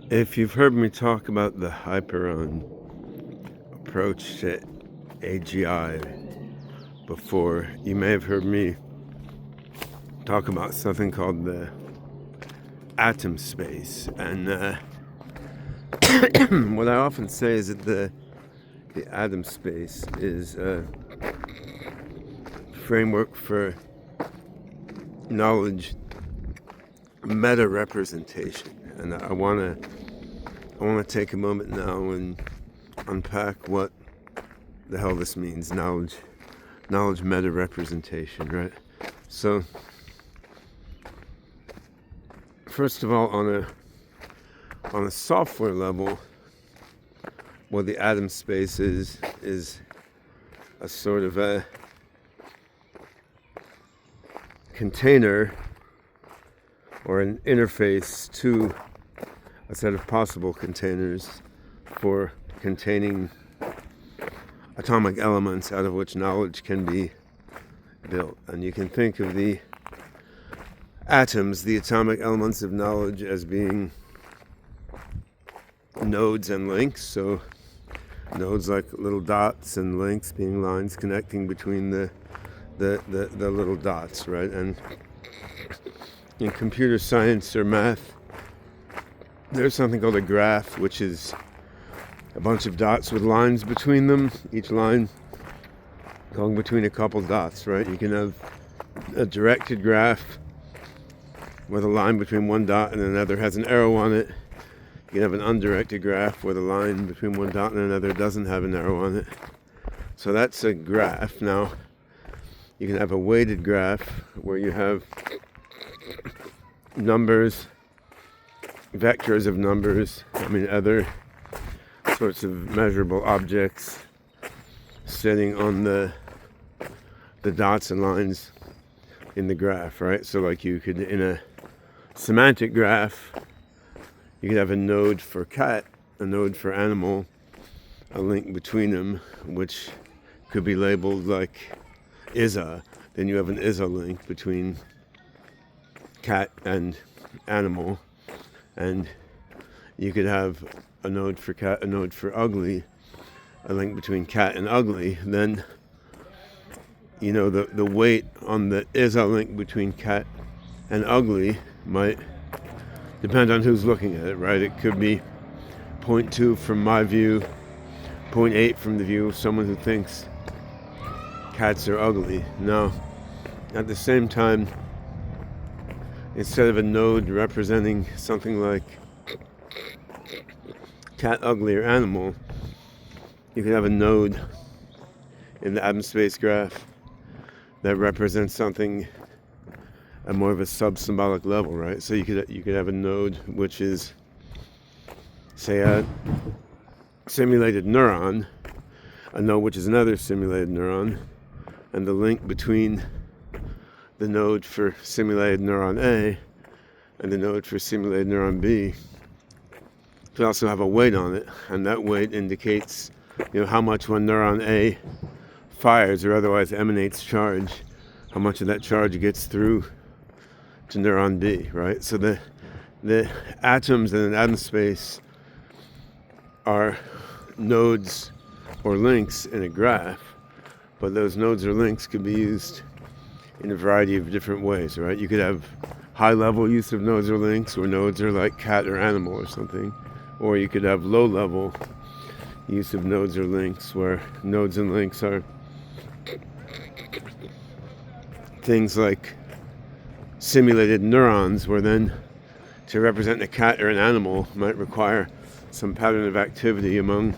If you've heard me talk about the Hyperon approach to AGI before, you may have heard me talk about something called the Atomspace. And what I often say is that the Atomspace is a framework for knowledge meta-representation. And I want to take a moment now and unpack what the hell this means. Knowledge meta-representation, right? So first of all, on a software level, what the Atomspace is a sort of a container or an interface to a set of possible containers for containing atomic elements out of which knowledge can be built. And you can think of the atoms, the atomic elements of knowledge, as being nodes and links. So nodes like little dots, and links being lines connecting between the little dots, right? And in computer science or math, there's something called a graph, which is a bunch of dots with lines between them, each line going between a couple dots, right? You can have a directed graph where the line between one dot and another has an arrow on it. You can have an undirected graph where the line between one dot and another doesn't have an arrow on it. So that's a graph. Now, you can have a weighted graph where you have numbers, vectors of numbers, other sorts of measurable objects sitting on the dots and lines in the graph, right? So like you could, in a semantic graph, you could have a node for cat, a node for animal, a link between them, which could be labeled like ASI. Then you have an ASI link between cat and animal, and you could have a node for cat, a node for ugly, a link between cat and ugly. Then the weight on the ASI link between cat and ugly might depend on who's looking at it, right? It could be 0.2 from my view, 0.8 from the view of someone who thinks cats are ugly. Now, at the same time, instead of a node representing something like cat, ugly, or animal, you could have a node in the Atomspace graph that represents something at more of a sub-symbolic level, right? So you could have a node which is, say, a simulated neuron, a node which is another simulated neuron, and the link between the node for simulated neuron A and the node for simulated neuron B could also have a weight on it, and that weight indicates how much one neuron A fires or otherwise emanates charge, how much of that charge gets through to neuron B, right? So the atoms in an atom space are nodes or links in a graph, but those nodes or links could be used in a variety of different ways, right? You could have high-level use of nodes or links, where nodes are like cat or animal or something, or you could have low-level use of nodes or links, where nodes and links are things like simulated neurons, where then to represent a cat or an animal might require some pattern of activity among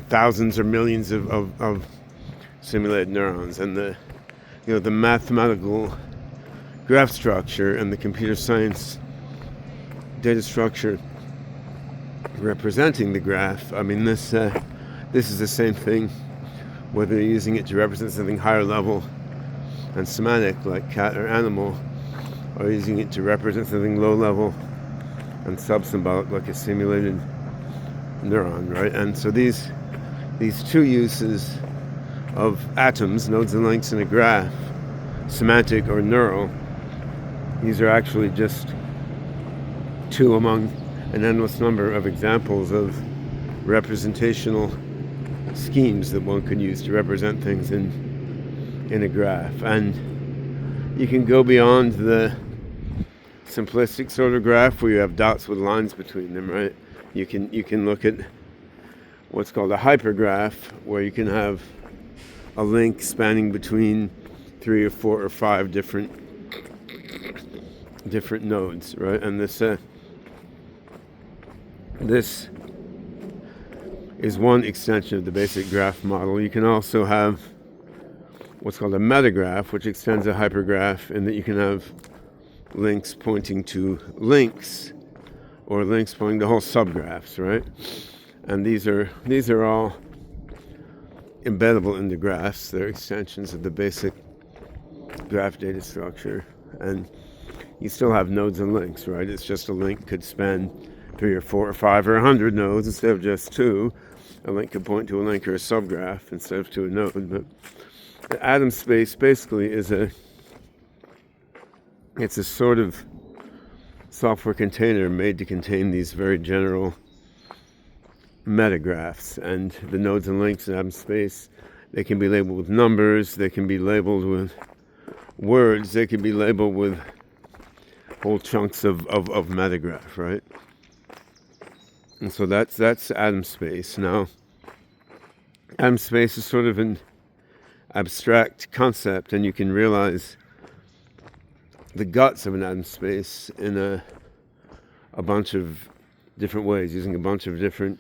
thousands or millions of simulated neurons. And the mathematical graph structure and the computer science data structure representing the graph, this is the same thing whether you're using it to represent something higher level and semantic like cat or animal, or using it to represent something low level and sub-symbolic like a simulated neuron, right? And so these two uses of atoms, nodes and links in a graph, semantic or neural, these are actually just two among an endless number of examples of representational schemes that one could use to represent things in a graph. And you can go beyond the simplistic sort of graph where you have dots with lines between them, right? You can look at what's called a hypergraph, where you can have a link spanning between 3 or 4 or 5 different nodes, right? And this is one extension of the basic graph model. You can also have what's called a metagraph, which extends a hypergraph in that you can have links pointing to links, or links pointing to whole subgraphs, right? And these are all embeddable into graphs. They're extensions of the basic graph data structure. And you still have nodes and links, right? It's just a link could span 3 or 4 or 5 or 100 nodes instead of just 2. A link could point to a link or a subgraph instead of to a node. But the Atomspace basically is it's a sort of software container made to contain these very general metagraphs. And the nodes and links in Atomspace, they can be labeled with numbers, they can be labeled with words, they can be labeled with whole chunks of metagraph, right? And so that's Atomspace. Now, Atomspace is sort of an abstract concept, and you can realize the guts of an Atomspace in a bunch of different ways, using a bunch of different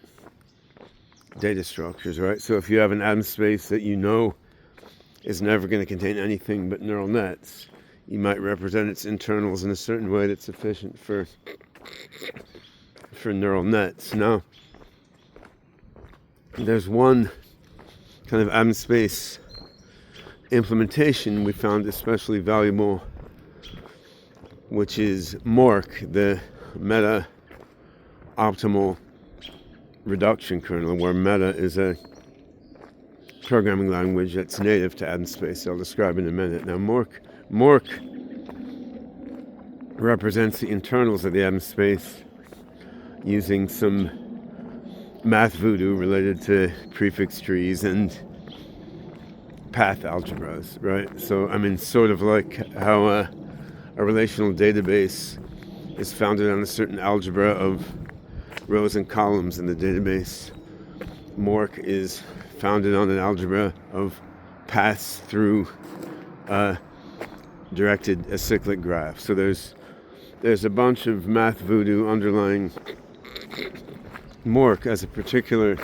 data structures, right? So if you have an Atomspace that you know is never going to contain anything but neural nets, you might represent its internals in a certain way that's sufficient for neural nets. Now, there's one kind of Atomspace implementation we found especially valuable, which is MORC, the Meta-Optimal Reduction kernel, where Meta is a programming language that's native to Atomspace. I'll describe in a minute. Now, MORC represents the internals of the Atomspace using some math voodoo related to prefix trees and path algebras, right? So, I mean, sort of like how a relational database is founded on a certain algebra of rows and columns in the database, MORC is founded on an algebra of paths through a directed acyclic graph. So there's a bunch of math voodoo underlying MORC as a particular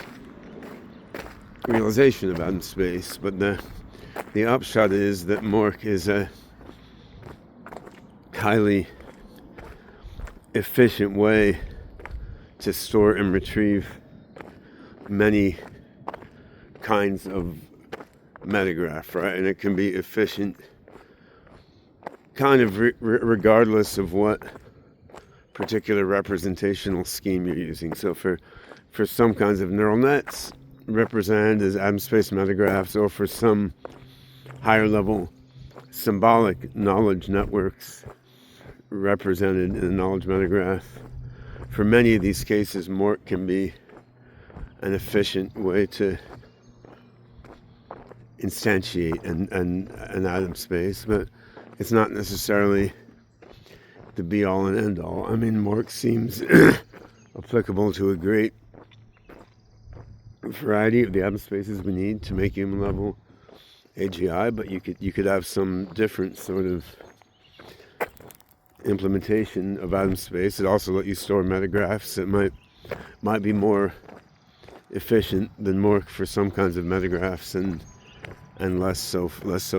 realization of Atomspace, but the upshot is that MORC is a highly efficient way to store and retrieve many kinds of metagraph, right? And it can be efficient kind of regardless of what particular representational scheme you're using. So for some kinds of neural nets, represented as Atomspace metagraphs, or for some higher level symbolic knowledge networks represented in a knowledge metagraph. For many of these cases, MORC can be an efficient way to instantiate an Atomspace, but it's not necessarily the be-all and end-all. I mean, MORC seems applicable to a great variety of the Atomspaces we need to make human-level AGI, but you could have some different sort of implementation of Atomspace. It also let you store metagraphs that might be more efficient than MORC for some kinds of metagraphs, and less so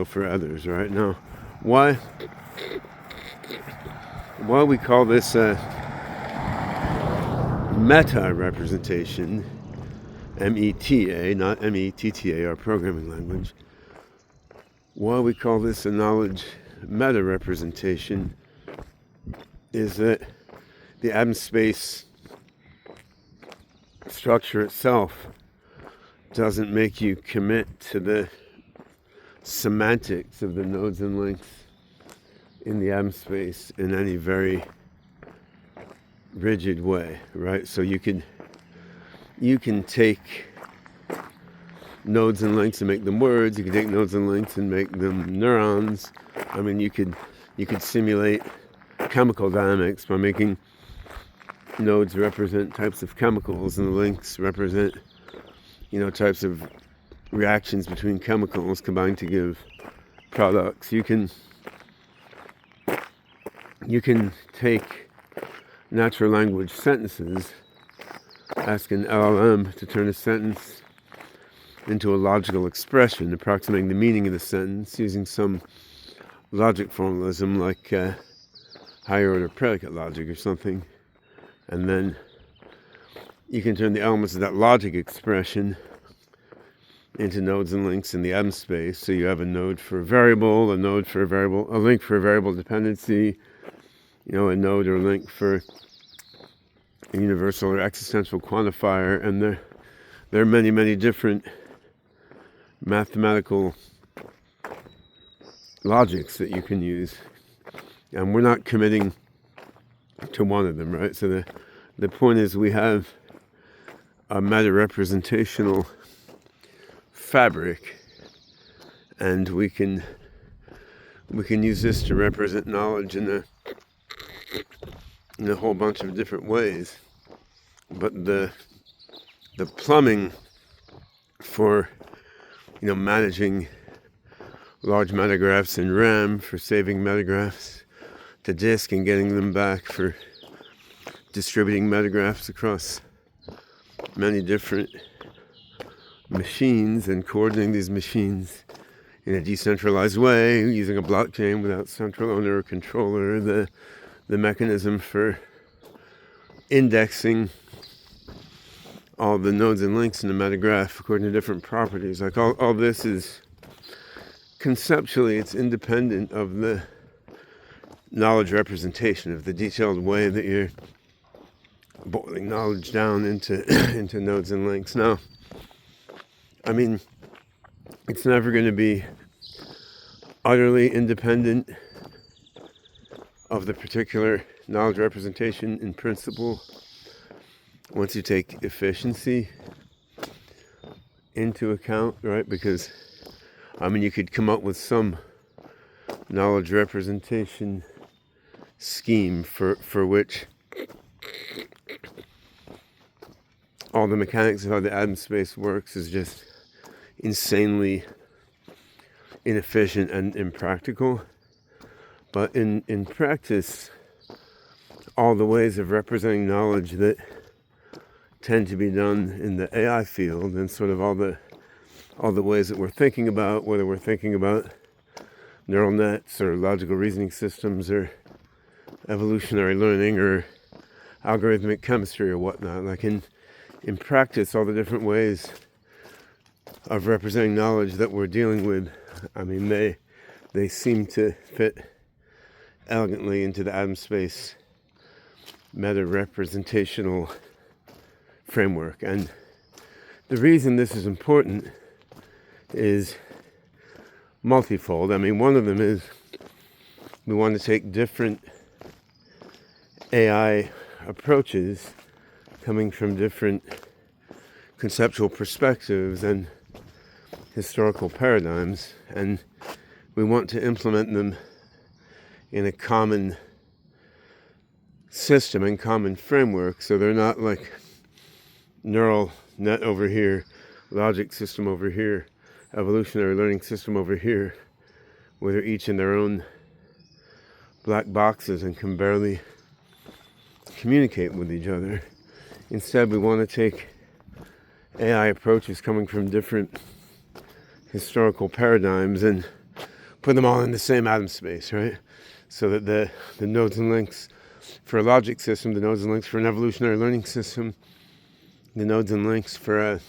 for others. Right now, why we call this a meta-representation, META, not METTA, our programming language. Why we call this a knowledge meta-representation is that the Atomspace structure itself doesn't make you commit to the semantics of the nodes and links in the Atomspace in any very rigid way, right? So you can take nodes and links and make them words. You can take nodes and links and make them neurons. I mean, you could simulate chemical dynamics by making nodes represent types of chemicals and the links represent, types of reactions between chemicals combined to give products. You can take natural language sentences, ask an LLM to turn a sentence into a logical expression, approximating the meaning of the sentence using some logic formalism like higher order predicate logic or something. And then you can turn the elements of that logic expression into nodes and links in the Atomspace. So you have a node for a variable, a link for a variable dependency, a node or link for a universal or existential quantifier, and there are many, many different mathematical logics that you can use, and we're not committing to one of them, right? So the point is we have a meta-representational fabric, and we can use this to represent knowledge in a whole bunch of different ways. But the plumbing for managing large metagraphs in RAM, for saving metagraphs to disk and getting them back, for distributing metagraphs across many different machines and coordinating these machines in a decentralized way using a blockchain without central owner or controller, the mechanism for indexing all the nodes and links in the metagraph according to different properties. Like all this is conceptually, it's independent of the knowledge representation, of the detailed way that you're boiling knowledge down into into nodes and links. Now, I mean, it's never going to be utterly independent of the particular knowledge representation in principle once you take efficiency into account, right? Because, you could come up with some knowledge representation scheme for which all the mechanics of how the Atomspace works is just insanely inefficient and impractical. But in practice, all the ways of representing knowledge that tend to be done in the AI field, and sort of all the ways that we're thinking about, whether we're thinking about neural nets or logical reasoning systems or evolutionary learning or algorithmic chemistry or whatnot, like in practice, all the different ways of representing knowledge that we're dealing with, they seem to fit elegantly into the Atomspace meta-representational framework. And the reason this is important is multifold. One of them is we want to take different AI approaches coming from different conceptual perspectives and historical paradigms, and we want to implement them in a common system and common framework, so they're not like neural net over here, logic system over here, evolutionary learning system over here, where they're each in their own black boxes and can barely communicate with each other. Instead, we want to take AI approaches coming from different historical paradigms and put them all in the same Atomspace, right? So that the nodes and links for a logic system, the nodes and links for an evolutionary learning system, the nodes and links for a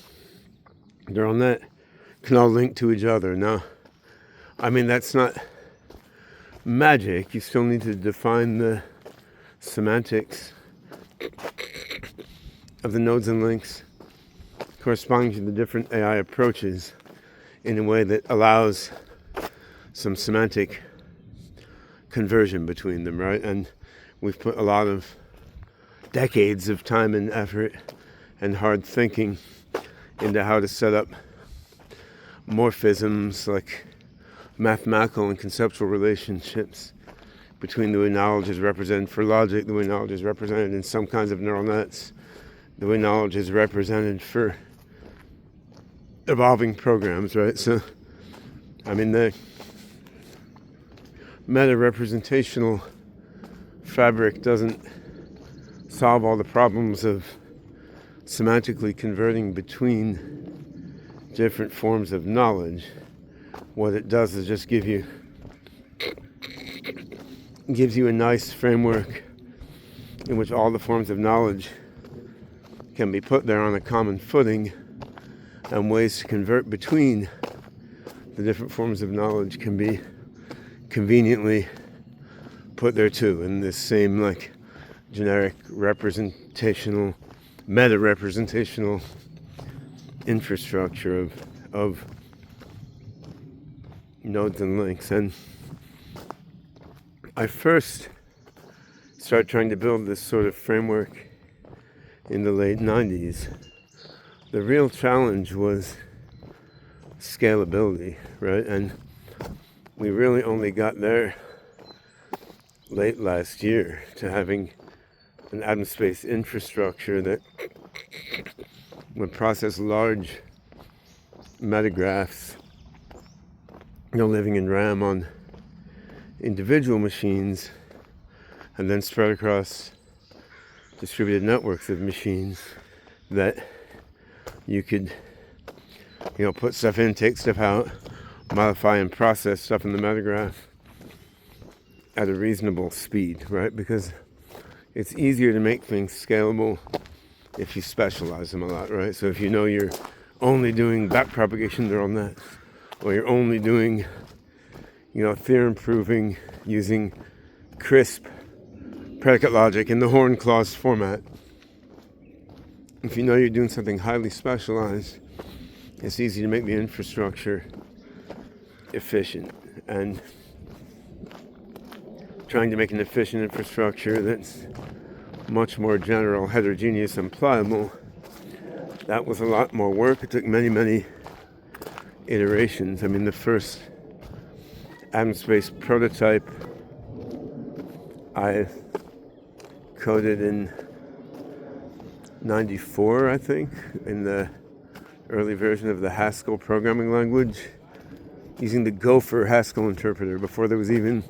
neural net can all link to each other. Now, that's not magic. You still need to define the semantics of the nodes and links corresponding to the different AI approaches in a way that allows some semantic conversion between them, right? And we've put a lot of decades of time and effort and hard thinking into how to set up morphisms, like mathematical and conceptual relationships between the way knowledge is represented for logic, the way knowledge is represented in some kinds of neural nets, the way knowledge is represented for evolving programs, right? So, I mean, the Meta-Representational Fabric doesn't solve all the problems of semantically converting between different forms of knowledge. What it does is just gives you a nice framework in which all the forms of knowledge can be put there on a common footing, and ways to convert between the different forms of knowledge can be conveniently put there too, in this same like generic representational, meta-representational infrastructure of nodes and links. And I first started trying to build this sort of framework in the late 90s. The real challenge was scalability, right? And we really only got there late last year to having an Atomspace infrastructure that would process large metagraphs, living in RAM on individual machines, and then spread across distributed networks of machines that you could, put stuff in, take stuff out, modify and process stuff in the metagraph at a reasonable speed, right? Because it's easier to make things scalable if you specialize them a lot, right? So if you're only doing backpropagation neural nets, or you're only doing, theorem proving using crisp predicate logic in the horn clause format, if you're doing something highly specialized, it's easy to make the infrastructure efficient. And trying to make an efficient infrastructure that's much more general, heterogeneous, and pliable, that was a lot more work. It took many, many iterations. I mean, the first Atomspace prototype I coded in 94, I think, in the early version of the Haskell programming language, using the Gopher Haskell interpreter before there was even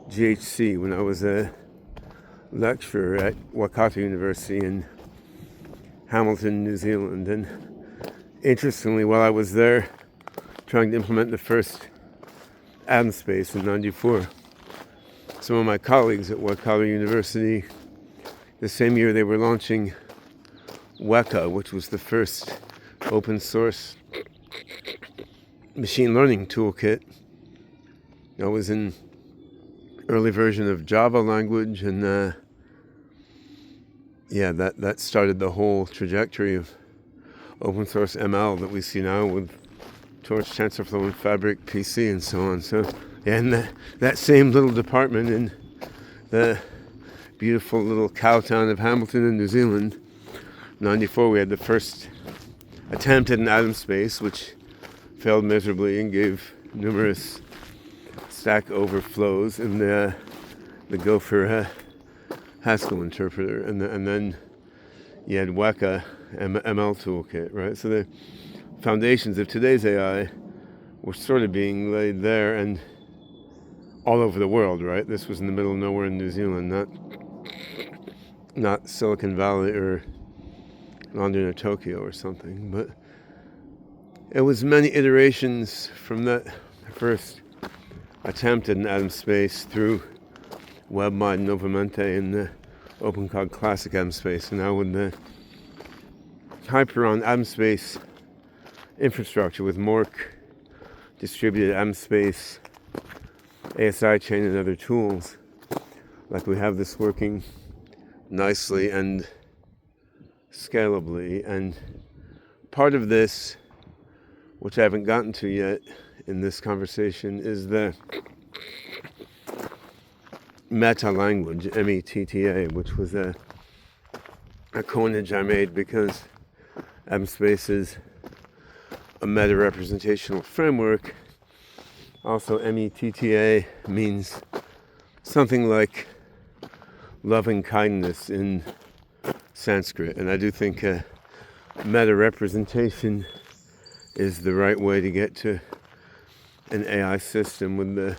GHC, when I was a lecturer at Waikato University in Hamilton, New Zealand. And interestingly, while I was there trying to implement the first Atomspace in 94, some of my colleagues at Waikato University, the same year they were launching Weka, which was the first open source machine learning toolkit. I was in early version of Java language, and that started the whole trajectory of open source ML that we see now with Torch, TensorFlow, and Fabric PC, and so on. So, and that same little department in the beautiful little cow town of Hamilton in New Zealand, 94, we had the first attempt at an Atomspace, which failed miserably and gave numerous stack overflows in the Gopher Haskell interpreter, and then you had Weka ML toolkit, right? So the foundations of today's AI were sort of being laid there and all over the world, right? This was in the middle of nowhere in New Zealand, not Silicon Valley or London or Tokyo or something, but it was many iterations from that first attempt at an Atomspace through WebMod and Novamente and the OpenCog Classic Atomspace, and now with the Hyperon Atomspace infrastructure with Mork, distributed Atomspace, ASI chain, and other tools, like we have this working nicely and scalably. And part of this, which I haven't gotten to yet in this conversation, is the meta language, METTA, which was a a coinage I made because Atomspace is a meta-representational framework. Also, METTA means something like loving kindness in Sanskrit, and I do think meta-representation is the right way to get to an AI system with the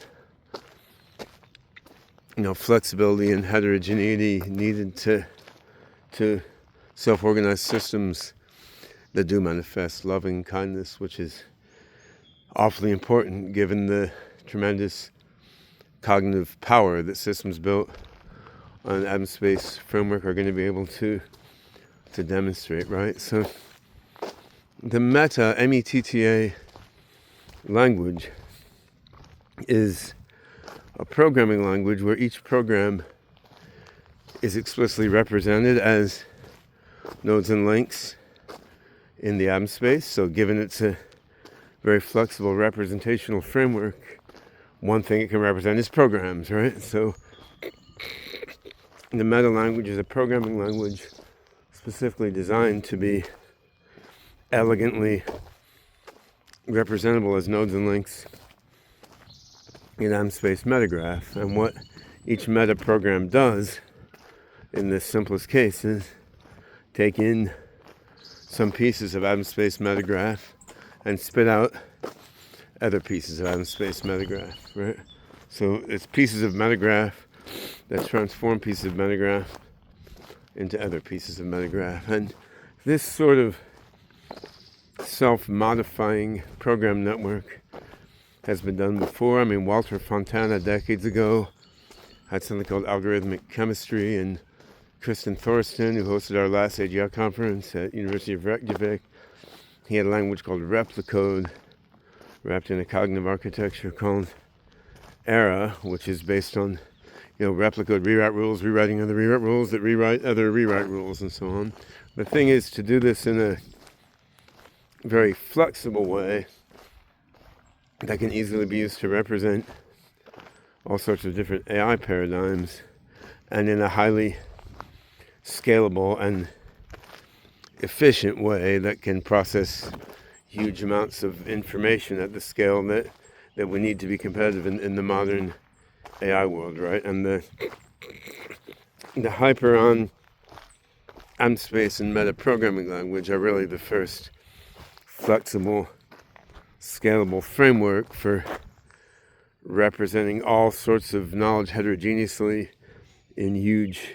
flexibility and heterogeneity needed to self-organize systems that do manifest loving kindness, which is awfully important given the tremendous cognitive power that systems built on Atomspace framework are going to be able to demonstrate, right? So the METTA language is a programming language where each program is explicitly represented as nodes and links in the Atomspace. So given it's a very flexible representational framework, one thing it can represent is programs, right? So the meta language is a programming language specifically designed to be elegantly representable as nodes and links in Atomspace metagraph. And what each meta program does in this simplest case is take in some pieces of Atomspace metagraph and spit out other pieces of Atomspace metagraph, right? So it's pieces of metagraph that transform pieces of metagraph into other pieces of metagraph. And this sort of self-modifying program network has been done before. I mean, Walter Fontana decades ago had something called algorithmic chemistry, and Kristen Thorsten, who hosted our last AGI conference at University of Reykjavik, he had a language called Replicode, wrapped in a cognitive architecture called ERA, which is based on, Replicode rewrite rules, rewriting other rewrite rules that rewrite other rewrite rules, and so on. The thing is to do this in a very flexible way that can easily be used to represent all sorts of different AI paradigms, and in a highly scalable and efficient way that can process huge amounts of information at the scale that we need to be competitive in the modern AI world, right? And the Hyperon, Atomspace, and meta programming language are really the first flexible, scalable framework for representing all sorts of knowledge heterogeneously in huge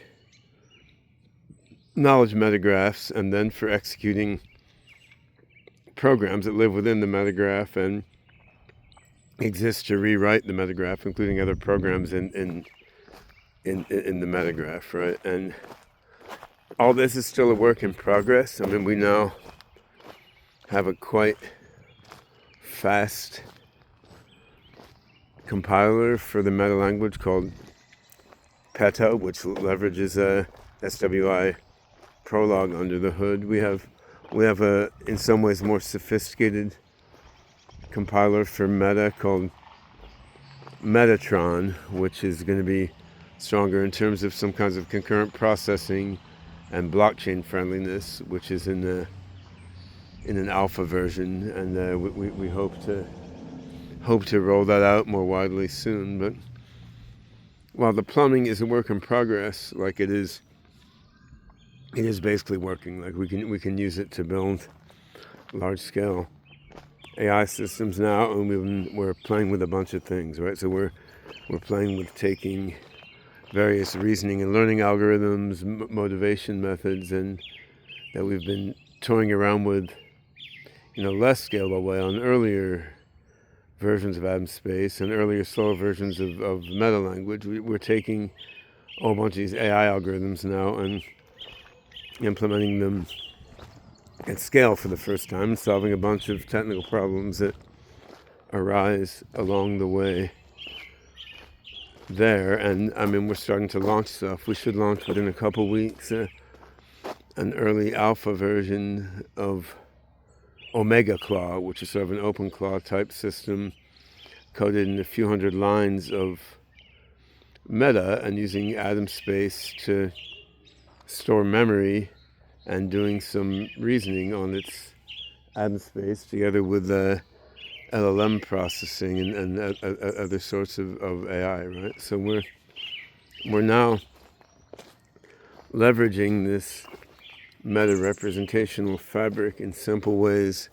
knowledge metagraphs, and then for executing programs that live within the metagraph and exist to rewrite the metagraph, including other programs in the metagraph, right? And all this is still a work in progress. I mean, we now have a quite fast compiler for the meta language called PETA, which leverages a SWI prologue under the hood. We have a, in some ways, more sophisticated compiler for meta called Metatron, which is going to be stronger in terms of some kinds of concurrent processing and blockchain friendliness, which is in an alpha version, and we hope to roll that out more widely soon. But while the plumbing is a work in progress, like it is basically working. Like we can use it to build large scale AI systems now, and we're playing with a bunch of things, right? So we're playing with taking various reasoning and learning algorithms, motivation methods, and that we've been toying around with in a less scalable way on earlier versions of Atomspace and earlier slower versions of meta language. We're taking a whole bunch of these AI algorithms now and implementing them at scale for the first time, solving a bunch of technical problems that arise along the way there. And I mean, we're starting to launch stuff. We should launch within a couple weeks an early alpha version of Omega Claw, which is sort of an open claw type system coded in a few hundred lines of meta and using Atomspace to store memory and doing some reasoning on its Atomspace together with LLM processing and other sorts of AI, right? So we're now leveraging this meta-representational fabric in simple ways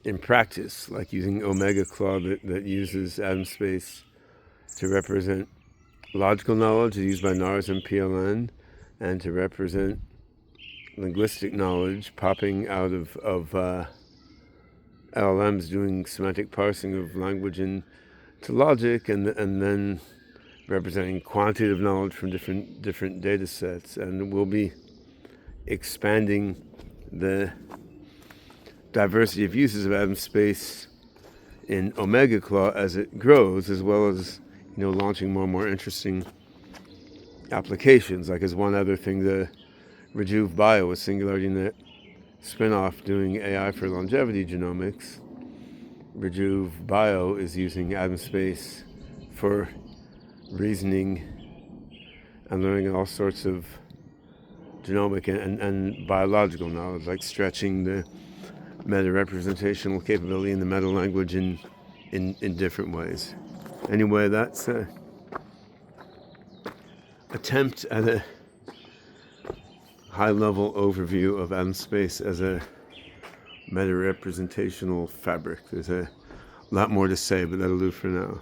in practice, like using Omega Claw that uses Atomspace to represent logical knowledge used by NARS and PLN, and to represent linguistic knowledge popping out of LLMs doing semantic parsing of language into logic, and then representing quantitative knowledge from different data sets. And we'll be expanding the diversity of uses of Atomspace in Omega Claw as it grows, as well as launching more and more interesting applications. Like, as one other thing, the Rejuve Bio, a SingularityNet spinoff doing AI for longevity genomics. Rejuve Bio is using Atomspace for reasoning and learning all sorts of genomic and biological knowledge, like stretching the meta-representational capability in the meta language in different ways. Anyway, that's an attempt at a high-level overview of Atomspace as a meta-representational fabric. There's a lot more to say, but that'll do for now.